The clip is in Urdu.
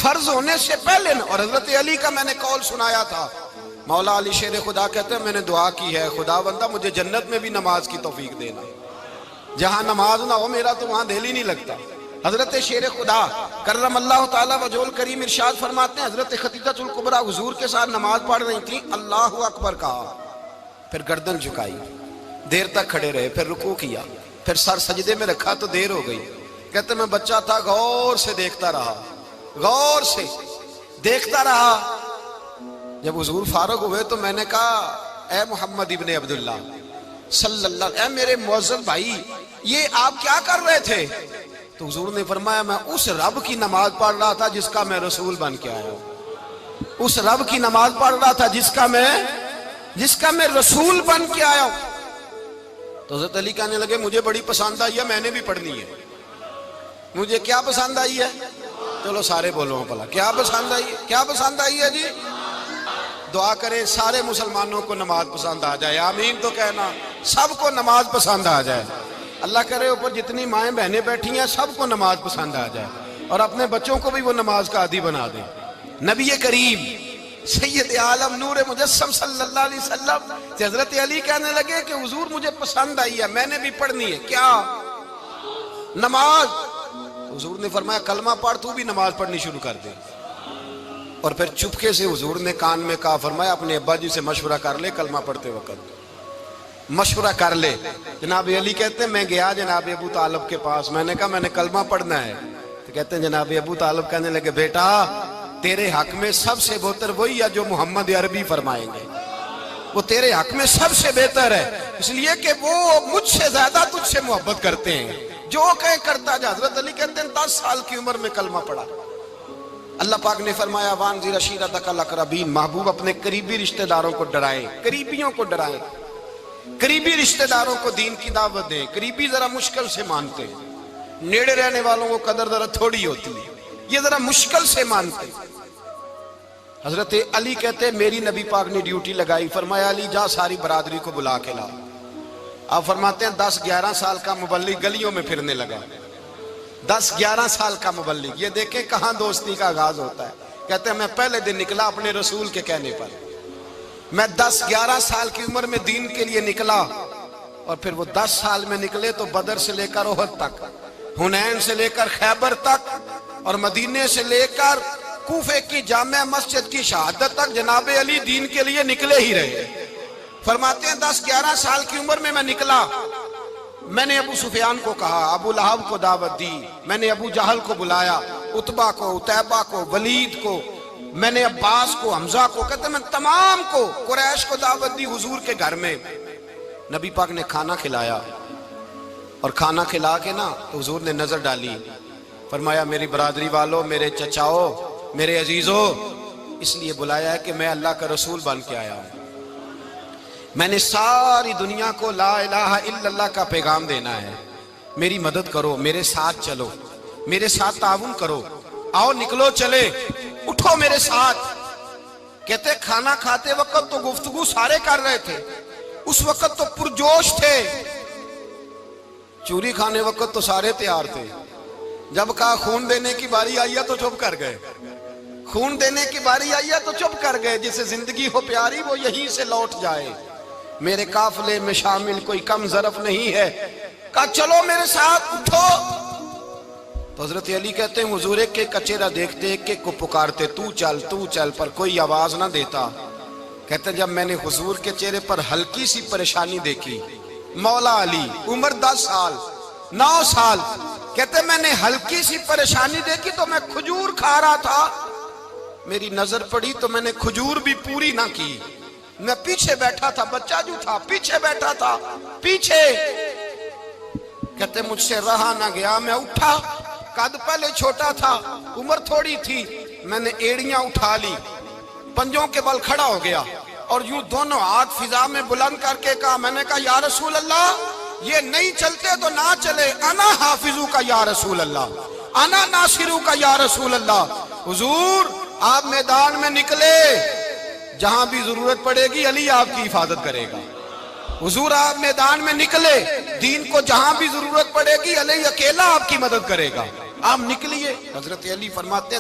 فرض ہونے سے پہلے نہ. اور حضرت علی کا میں نے قول سنایا تھا. مولا علی شیر خدا کہتے ہیں میں نے دعا کی ہے خدا بندہ مجھے جنت میں بھی نماز کی توفیق دینا. جہاں نماز نہ ہو میرا تو وہاں دل ہی نہیں لگتا. حضرت شیر خدا کرم اللہ تعالیٰ وجہ الکریم ارشاد فرماتے ہیں حضرت خدیجہ الکبریٰ حضور کے ساتھ نماز پڑھ رہی تھیں. اللہ اکبر کہا, پھر گردن جھکائی, دیر تک کھڑے رہے, پھر رکوع کیا, پھر سر سجدے میں رکھا تو دیر ہو گئی. کہتے میں بچہ تھا غور سے دیکھتا رہا, غور سے دیکھتا رہا. جب حضور فارغ ہوئے تو میں نے کہا اے محمد ابن عبداللہ صلی اللہ, اے میرے معزز بھائی یہ آپ کیا کر رہے تھے؟ تو حضور نے فرمایا میں اس رب کی نماز پڑھ رہا تھا جس کا میں رسول بن کے آیا ہوں. اس رب کی نماز پڑھ رہا تھا جس کا میں رسول بن کے آیا ہوں. تو حضرت علی کہنے لگے مجھے بڑی پسند آئی ہے, میں نے بھی پڑھنی ہے. مجھے کیا پسند آئی ہے؟ چلو سارے بولو پلا کیا پسند آئی ہے؟ کیا پسند آئی ہے جی؟ دعا کریں سارے مسلمانوں کو نماز پسند آ جائے. آمین تو کہنا. سب کو نماز پسند آ جائے. اللہ کرے اوپر جتنی مائیں بہنیں بیٹھی ہیں سب کو نماز پسند آ جائے, اور اپنے بچوں کو بھی وہ نماز کا عادی بنا دیں. نبی کریم سید عالم نور مجسم صلی اللہ علیہ وسلم حضرت علی کہنے لگے کہ حضور مجھے پسند آئی ہے, میں نے بھی پڑھنی ہے. کیا؟ نماز. حضور نے فرمایا کلمہ پڑھ, تو بھی نماز پڑھنی شروع کر دے. اور پھر چپکے سے حضور نے کان میں کہا فرمایا اپنے ابا جی سے مشورہ کر لے کلمہ پڑھتے وقت, مشورہ کر لے. جناب علی کہتے ہیں میں گیا جناب ابو طالب کے پاس, میں نے کہا میں نے کلمہ پڑھنا ہے. تو کہتے ہیں جناب ابو طالب کہنے لگے بیٹا تیرے حق میں سب سے بہتر وہی ہے جو محمد عربی فرمائیں گے, وہ تیرے حق میں سب سے بہتر ہے, اس لیے کہ وہ مجھ سے زیادہ تجھ سے محبت کرتے ہیں, جو کہیں کرتا جا. حضرت علی کہتے ہیں 10 سال کی عمر میں کلمہ پڑھا. اللہ پاک نے فرمایا وانذر عشیرتک الاقربین, محبوب اپنے قریبی رشتہ داروں کو ڈرائیں, قریبیوں کو ڈرائیں, قریبی رشتہ داروں کو دین کی دعوت دیں. قریبی ذرا مشکل سے مانتے ہیں, نیڑے رہنے والوں کو قدر ذرا تھوڑی ہوتی ہے, یہ ذرا مشکل سے مانتے. حضرت علی کہتے ہیں میری نبی پاک نے ڈیوٹی لگائی, فرمایا علی جا ساری برادری کو بلا کے لا. آپ فرماتے ہیں 10-11 سال کا مبلغ گلیوں میں پھرنے لگا. 10-11 سال کا مبلغ, یہ دیکھیں کہاں دوستی کا آغاز ہوتا ہے. کہتے ہیں میں پہلے دن نکلا اپنے رسول کے کہنے پر, میں 10-11 سال کی عمر میں دین کے لیے نکلا, اور پھر وہ 10 سال میں نکلے تو بدر سے لے کر احد تک, حنین سے لے کر خیبر تک, اور مدینے سے لے کر کوفے کی جامع مسجد کی شہادت تک جناب علی دین کے لیے نکلے ہی رہے. فرماتے ہیں 10-11 سال کی عمر میں نکلا. میں نے ابو سفیان کو کہا, ابو لہب کو دعوت دی, میں نے ابو جہل کو بلایا, عتبہ کو, عتیبہ کو, ولید کو, میں نے عباس کو, حمزہ کو, کہتے میں تمام کو قریش کو دعوت دی حضور کے گھر میں. نبی پاک نے کھانا کھلایا, اور کھانا کھلا کے نا تو حضور نے نظر ڈالی, فرمایا میری برادری والوں, میرے چچاؤ, میرے عزیزو, اس لیے بلایا ہے کہ میں اللہ کا رسول بن کے آیا ہوں. میں نے ساری دنیا کو لا الہ الا اللہ کا پیغام دینا ہے, میری مدد کرو, میرے ساتھ چلو, میرے ساتھ تعاون کرو, آؤ نکلو چلے, اٹھو میرے ساتھ. کہتے کھانا کھاتے وقت تو گفتگو سارے کر رہے تھے, اس وقت تو پرجوش تھے, چوری کھانے وقت تو سارے تیار تھے. جب کہا خون دینے کی باری آئی ہے تو چپ کر گئے, خون دینے کی باری آئی ہے تو چپ کر گئے. جسے زندگی ہو پیاری وہ یہیں سے لوٹ جائے, میرے قافلے میں شامل کوئی کم ظرف نہیں ہے. کہا چلو میرے ساتھ اٹھو. تو حضرت علی کہتے ہیں حضور ایک ایک چہرہ دیکھتے, ایک ایک کو پکارتے, تو چل, پر کوئی آواز نہ دیتا. کہتے جب میں نے حضور کے چہرے پر ہلکی سی پریشانی دیکھی, مولا علی عمر 10 سال 9 سال, کہتے میں نے ہلکی سی پریشانی دیکھی تو میں کھجور کھا رہا تھا, میری نظر پڑی تو میں نے کھجور بھی پوری نہ کی, میں پیچھے بیٹھا تھا, بچہ جو تھا پیچھے بیٹھا تھا, پیچھے. کہتے مجھ سے رہا نہ گیا, میں اٹھا, قد پہلے چھوٹا تھا, عمر تھوڑی تھی, میں نے ایڑیاں اٹھا لی, پنجوں کے بل کھڑا ہو گیا, اور یوں دونوں ہاتھ فضا میں بلند کر کے کہا, میں نے کہا یا رسول اللہ یہ نہیں چلتے تو نہ چلے, انا حافظو کا یا رسول اللہ, انا ناصرو کا یا رسول اللہ. حضور آپ میدان میں نکلے, جہاں بھی ضرورت پڑے گی علی آپ کی حفاظت کرے گا. حضور آپ میدان میں نکلے, دین کو جہاں بھی ضرورت پڑے گی علی اکیلا آپ کی مدد کرے گا. آپ نکلیے. حضرت علی فرماتے ہیں